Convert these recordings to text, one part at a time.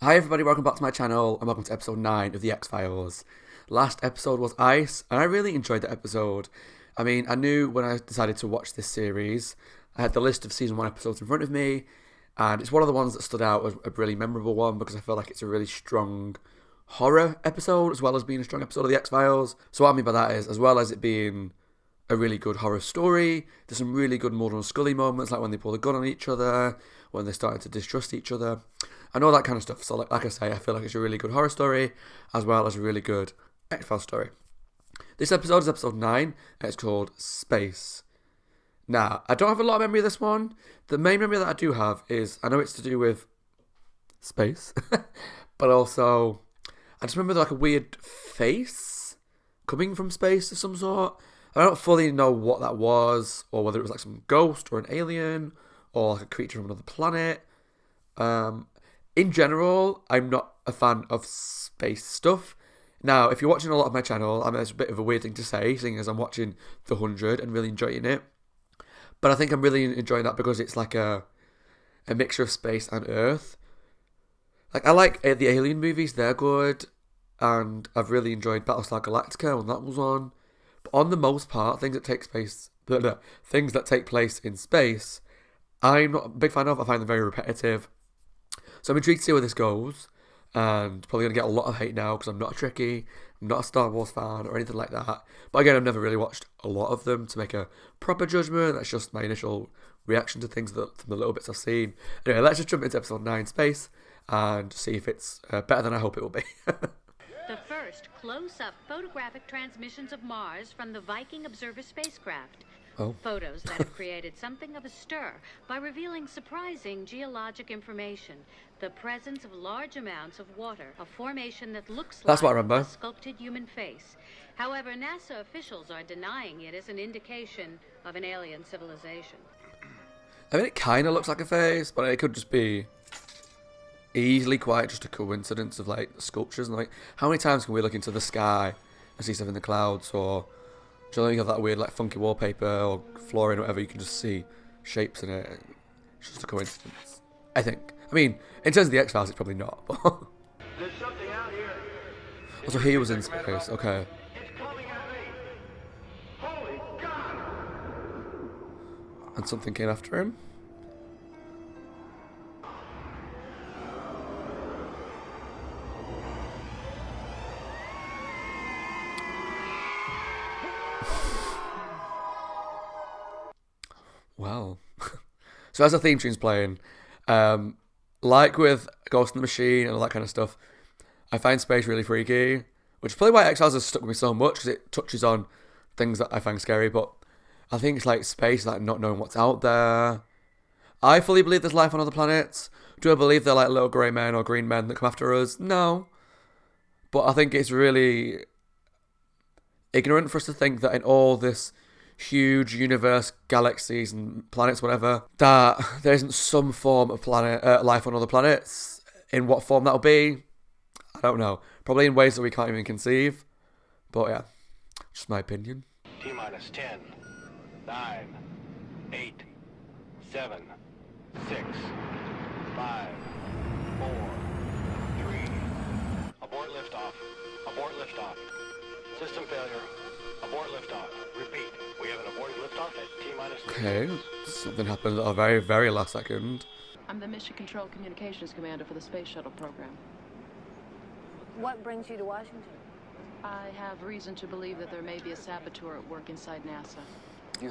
Hi everybody, welcome back to my channel and welcome to episode 9 of The X-Files. Last episode was Ice and I really enjoyed that episode. I mean, I knew when I decided to watch this series, I had the list of season 1 episodes in front of me and it's one of the ones that stood out as a really memorable one because I feel like it's a really strong horror episode as well as being a strong episode of The X-Files. So what I mean by that is, as well as it being a really good horror story, there's some really good Mulder and Scully moments, like when they pull the gun on each other, when they're starting to distrust each other, and all that kind of stuff. So like I say, I feel like it's a really good horror story as well as a really good X-Files story. This episode is episode 9, and it's called Space. Now, I don't have a lot of memory of this one. The main memory that I do have is, I know it's to do with space, but also, I just remember like a weird face coming from space of some sort. I don't fully know what that was, or whether it was like some ghost or an alien, or like a creature from another planet. Um, in general, I'm not a fan of space stuff. Now, if you're watching a lot of my channel, I mean, it's a bit of a weird thing to say, seeing as I'm watching The 100 and really enjoying it. But I think I'm really enjoying that because it's like a mixture of space and Earth. Like, I like the Alien movies, they're good. And I've really enjoyed Battlestar Galactica when that was on. But on the most part, things that take place in space, I'm not a big fan of. I find them very repetitive. So I'm intrigued to see where this goes. And probably going to get a lot of hate now because I'm not a Trekkie, I'm not a Star Wars fan or anything like that. But again, I've never really watched a lot of them to make a proper judgment. That's just my initial reaction to things from the little bits I've seen. Anyway, let's just jump into episode 9, Space, and see if it's better than I hope it will be. The first close-up photographic transmissions of Mars from the Viking Observer spacecraft. Oh. Photos that have created something of a stir by revealing surprising geologic information. The presence of large amounts of water, a formation that looks That's what I like remember. a sculpted human face. However, NASA officials are denying it as an indication of an alien civilization. I mean, it kind of looks like a face, but it could just be easily quite just a coincidence of like sculptures. And like, how many times can we look into the sky and see stuff in the clouds, or do you know you have that weird like funky wallpaper or flooring or whatever, you can just see shapes in it. It's just a coincidence, I think. I mean, in terms of the X-Files, it's probably not. There's something out here. So he was in space, okay. It's coming at me. Holy God! And something came after him. Well, so as the theme tune's playing, like with Ghost in the Machine and all that kind of stuff, I find space really freaky, which is probably why X-Files has stuck with me so much, because it touches on things that I find scary, but I think it's like space, like not knowing what's out there. I fully believe there's life on other planets. Do I believe they're like little grey men or green men that come after us? No. But I think it's really ignorant for us to think that in all this huge universe, galaxies and planets, whatever, that there isn't some form of planet life on other planets. In what form that'll be, I don't know. Probably in ways that we can't even conceive. But yeah, just my opinion. T-minus 10, 9, 8, 7, 6, 5, 4, 3. Abort liftoff. Abort liftoff. System failure. Abort liftoff. Repeat. We have an aborted liftoff at T-minus 3 Okay, seconds. something happened at a very, very last second. I'm the Mission Control Communications Commander for the Space Shuttle program. What brings you to Washington? I have reason to believe that there may be a saboteur at work inside NASA.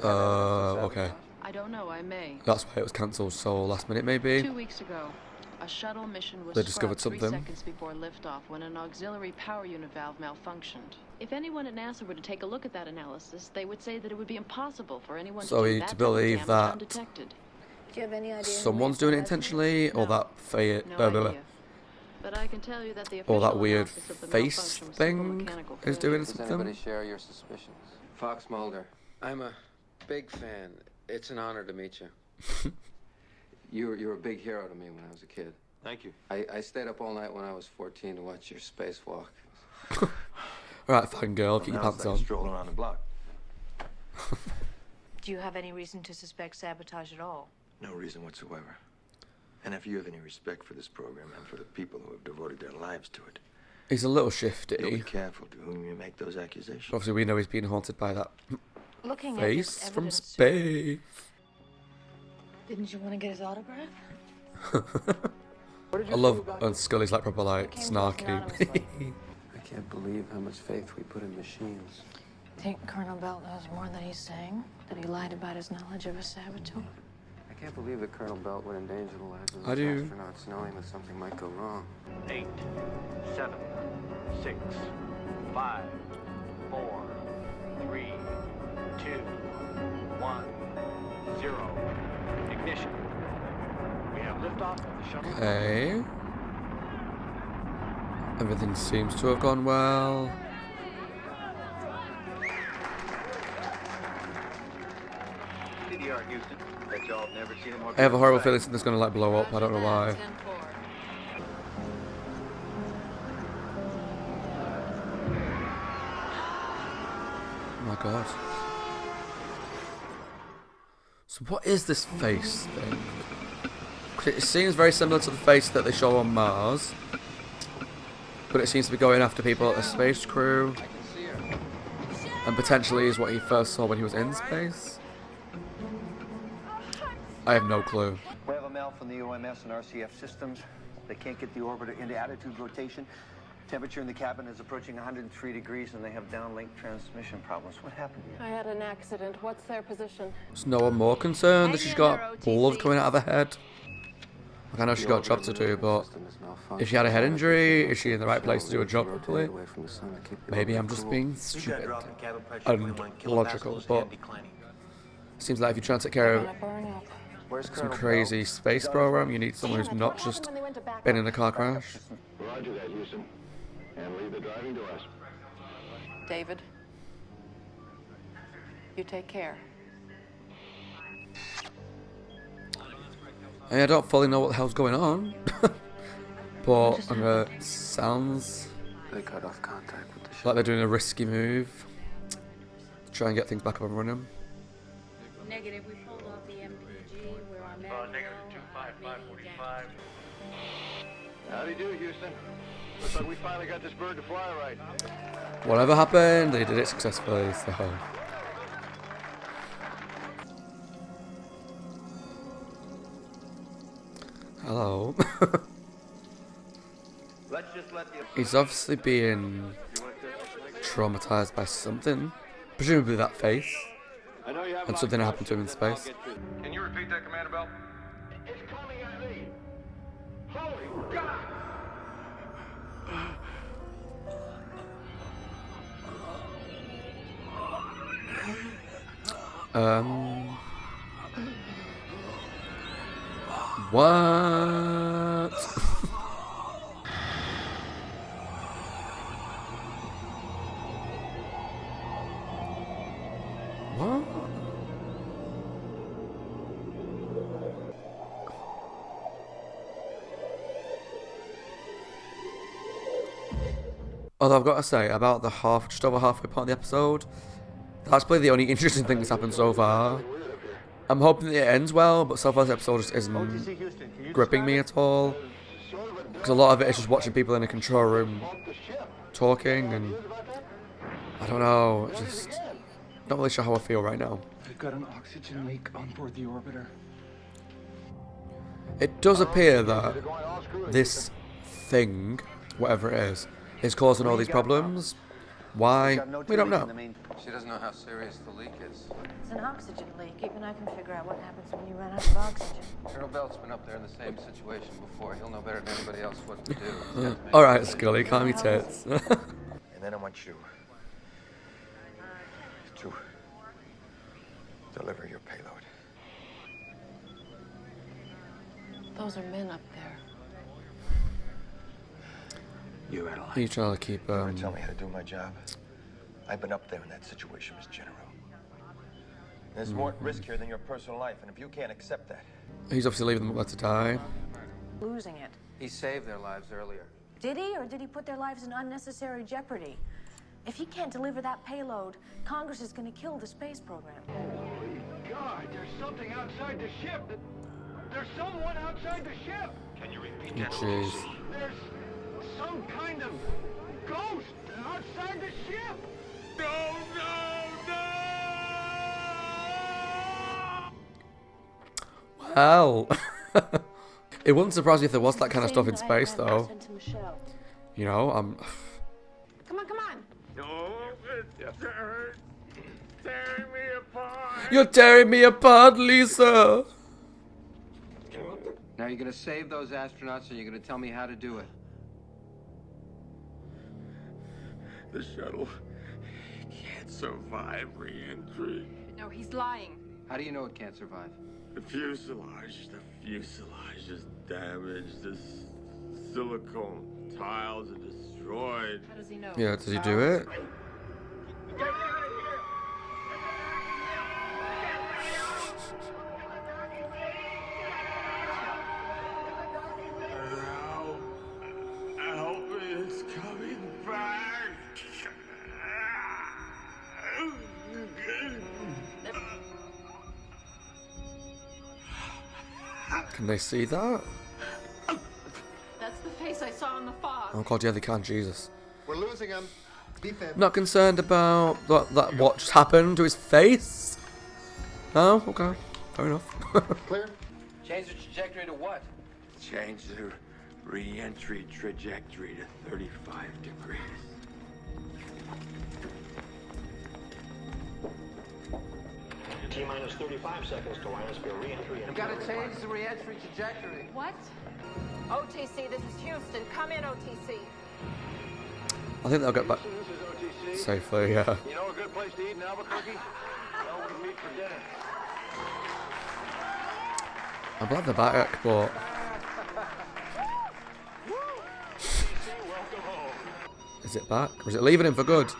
Okay. I don't know, I may. That's why it was cancelled so last minute, maybe. 2 weeks ago, a shuttle mission was They discovered scrapped 3 something. seconds before liftoff when an auxiliary power unit valve malfunctioned. If anyone at NASA were to take a look at that analysis, they would say that it would be impossible for anyone So to we do need that to type of believe damage that undetected. Do you have any idea? who Someone's made doing it that estimate? intentionally, or No. that No idea. But I can tell you that the or that official weird analysis of the face malfunction was simple thing mechanical is failure. doing Does anybody something. share your suspicions? Fox Mulder. I'm a big fan. It's an honor to meet you. You were a big hero to me when I was a kid. Thank you. I stayed up all night when I was 14 to watch your spacewalk. Alright, fine girl, keep your Now pants it's like on. strolling around the block. Do you have any reason to suspect sabotage at all? No reason whatsoever. And if you have any respect for this program and for the people who have devoted their lives to it, He's a little you'll be shifty. careful to whom you make those accusations. Obviously, we know he's being haunted by that Looking face at this from evidence, space. didn't you want to get his autograph? I love when Scully's like proper like snarky. I can't believe how much faith we put in machines. Think Colonel Belt knows more than he's saying? That he lied about his knowledge of a saboteur? I can't believe that Colonel Belt would endanger the lives of I those do. astronauts knowing that something might go wrong. 8, 7, 6, 5, 4, 3, 2, 1, 0. Ignition. We have liftoff of the shuttle. Okay. Everything seems to have gone well. CDR Houston. Bet y'all have never seen a more I have a horrible feeling something's gonna like blow up. I don't know why. 10-4. Oh my god. So what is this face thing? 'Cause it seems very similar to the face that they show on Mars. But it seems to be going after people at the space crew. I can see her. And potentially is what he first saw when he was in space. I have no clue. We have a mail from the OMS and RCF systems. They can't get the orbiter into attitude rotation. Temperature in the cabin is approaching 103 degrees, and they have downlink transmission problems. What happened to you? I had an accident. What's their position? Is no one more concerned that she's got blood coming out of her head? Like, I know she's got a job to do, but if she had a head injury, is she in the right place to do a job properly? Maybe I'm just being stupid and logical, but seems like if you're trying to take care of Where's some Colonel crazy space program, you need someone who's not just been in a car crash. Roger that, Houston. And leave the driving to us. David, you take care. I don't fully know what the hell's going on, but sounds They cut off contact with the ship. like they're doing a risky move to try and get things back up and running. Negative. We pulled off the MPG. We're on manual. Negative 25545. Howdy do, Houston. Looks like we finally got this bird to fly right. Whatever happened, they did it successfully, so... Hello. Let's just let the... He's obviously being traumatized by something. Presumably that face. I know you have And something happened to him in space. Can you repeat that, Commander Bell? It's coming at me. Holy God! What? What? Although I've got to say, about the just over halfway part of the episode, that's probably the only interesting thing that's happened so far. I'm hoping that it ends well, but so far this episode just isn't gripping me at all. Because a lot of it is just watching people in a control room talking, and I don't know, just not really sure how I feel right now. We've got an oxygen leak on board the orbiter. It does appear that this thing, whatever it is causing all these problems. Why? We don't know. She doesn't know how serious the leak is. It's an oxygen leak. Even I can figure out what happens when you run out of oxygen. Colonel Belt's been up there in the same situation before. He'll know better than anybody else what to do. Alright, Scully, calm your tits. And then I want you to deliver your payload. Those are men up there. You, Adeline. You trying to keep, Tell me how to do my job. I've been up there in that situation, Miss General. There's more at risk here than your personal life, and if you can't accept that... He's obviously leaving them up there to die. Losing it. He saved their lives earlier. Did he, or did he put their lives in unnecessary jeopardy? If he can't deliver that payload, Congress is going to kill the space program. Holy God, there's something outside the ship that There's someone outside the ship. Can you repeat that? Jeez. There's some kind of ghost outside the ship. No, no, no! Well, it wouldn't surprise me if there was that kind of stuff in space, though. You know, Come on, come on. No, it's tearing me apart. You're tearing me apart, Lisa. Now you're gonna save those astronauts and you're gonna tell me how to do it. The shuttle can't survive re-entry. No, he's lying. How do you know it can't survive? The fuselage is damaged. The silicone tiles are destroyed. How does he know? Yeah, does he do it? Help me, it's coming back. Can they see that? That's the face I saw in the fog. Oh god, yeah, they can. Jesus. We're losing him. Defense. Not concerned about what just happened to his face? No? Okay. Fair enough. Clear? Change the trajectory to what? Change the re-entry trajectory to 35 degrees. T-minus 35 seconds to ionosphere re-entry. You gotta change the re-entry trajectory. What? OTC, this is Houston. Come in, OTC. I think they'll get back This is OTC. safely, yeah. You know a good place to eat in Albuquerque? Well, we meet for dinner. I'm glad they're back, but... Welcome home. Is it back? Or is it leaving him for good?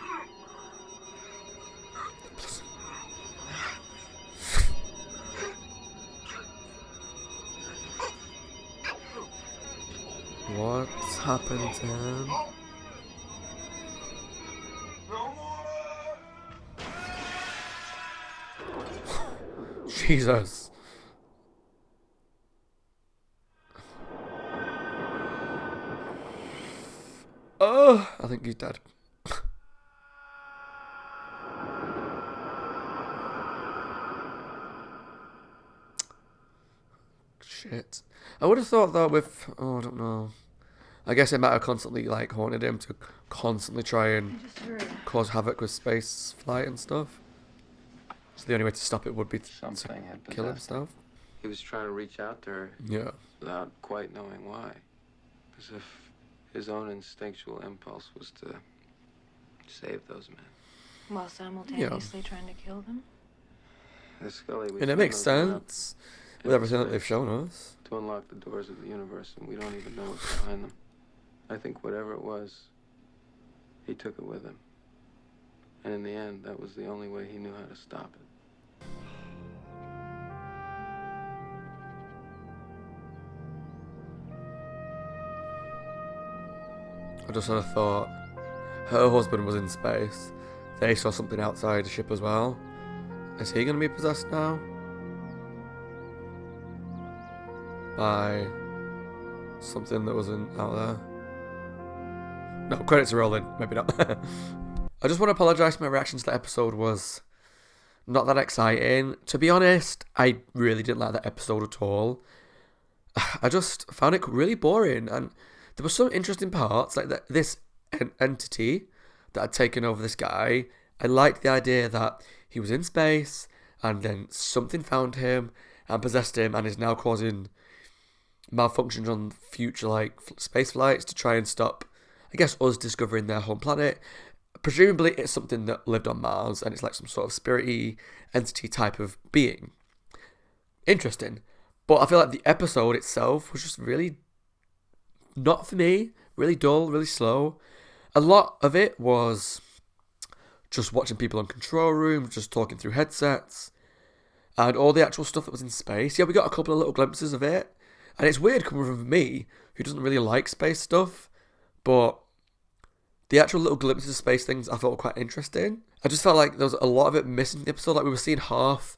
What's happened to him? Jesus. Oh, I think he's dead. Shit. I would have thought though with, oh, I don't know. I guess it might have constantly like haunted him to constantly try and cause havoc with space flight and stuff. So the only way to stop it would be to Something had kill possessed him. himself. He was trying to reach out to her Yeah. without quite knowing why. As if his own instinctual impulse was to save those men. While simultaneously trying to kill them? The Scully we And it found makes opened up sense with everything that they've shown us. to unlock the doors of the universe, and we don't even know what's behind them. I think whatever it was, he took it with him. And in the end, that was the only way he knew how to stop it. I just had a thought. Her husband was in space. They saw something outside the ship as well. Is he going to be possessed now? By something that wasn't out there? No, credits are rolling. Maybe not. I just want to apologise for my reaction to the episode was not that exciting. To be honest, I really didn't like that episode at all. I just found it really boring, and there were some interesting parts, like this entity that had taken over this guy. I liked the idea that he was in space, and then something found him and possessed him, and is now causing malfunctions on future like space flights to try and stop, I guess, us discovering their home planet. Presumably, it's something that lived on Mars, and it's like some sort of spirit-y entity type of being. Interesting. But I feel like the episode itself was just really not for me. Really dull, really slow. A lot of it was just watching people in control rooms, just talking through headsets, and all the actual stuff that was in space. Yeah, we got a couple of little glimpses of it. And it's weird coming from me, who doesn't really like space stuff, but the actual little glimpses of space things I thought were quite interesting. I just felt like there was a lot of it missing in the episode. Like we were seeing half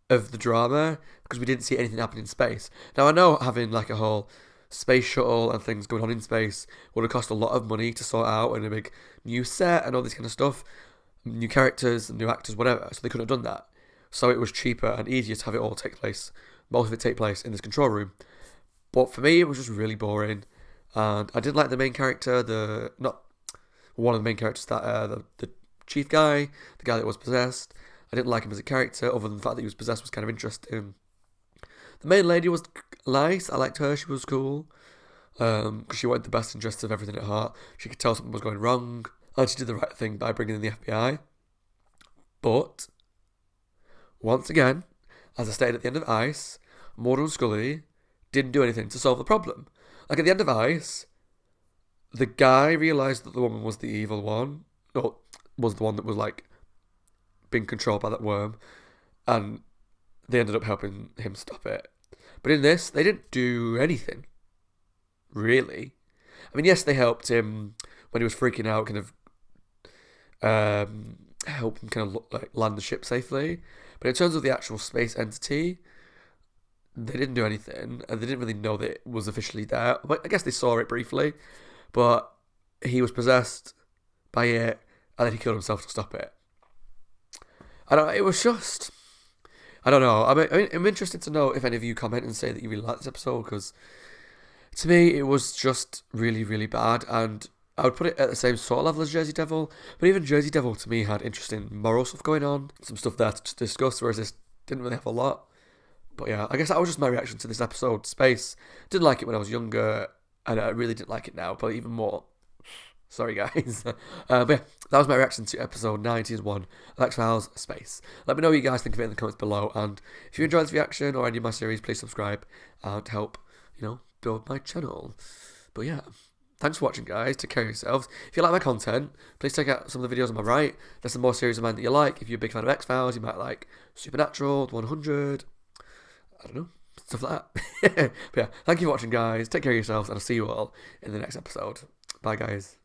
of the drama because we didn't see anything happen in space. Now, I know having like a whole space shuttle and things going on in space would have cost a lot of money to sort out, and a big new set and all this kind of stuff, new characters and new actors, whatever, so they couldn't have done that. So it was cheaper and easier to have it all take place, most of it take place in this control room. But for me, it was just really boring, and I didn't like the main character, not one of the main characters, that the chief guy, the guy that was possessed. I didn't like him as a character, other than the fact that he was possessed was kind of interesting. The main lady was nice. I liked her. She was cool. Because she wanted the best interests of everything at heart. She could tell something was going wrong. And she did the right thing by bringing in the FBI. But, once again, as I stated at the end of Ice, Mulder and Scully didn't do anything to solve the problem. Like at the end of Ice, the guy realised that the woman was the evil one. Or was the one that was like being controlled by that worm. And they ended up helping him stop it. But in this, they didn't do anything. Really. I mean, yes, they helped him when he was freaking out, kind of help him kind of like land the ship safely. But in terms of the actual space entity, they didn't do anything, and they didn't really know that it was officially there. But I guess they saw it briefly, but he was possessed by it, and then he killed himself to stop it. It was just, I don't know. I'm interested to know if any of you comment and say that you really like this episode, because to me, it was just really, really bad, and I would put it at the same sort of level as Jersey Devil, but even Jersey Devil to me had interesting moral stuff going on, some stuff there to discuss, whereas this didn't really have a lot. But yeah, I guess that was just my reaction to this episode, Space. Didn't like it when I was younger, and I really didn't like it now, but even more. Sorry guys. But yeah, that was my reaction to episode 9, season 1 of X-Files Space. Let me know what you guys think of it in the comments below, and if you enjoyed this reaction or any of my series, please subscribe and help, build my channel. But yeah, thanks for watching, guys. Take care of yourselves. If you like my content, please check out some of the videos on my right. There's some more series of mine that you like. If you're a big fan of X-Files, you might like Supernatural, The 100, I don't know, stuff like that. But yeah, thank you for watching, guys. Take care of yourselves, and I'll see you all in the next episode. Bye, guys.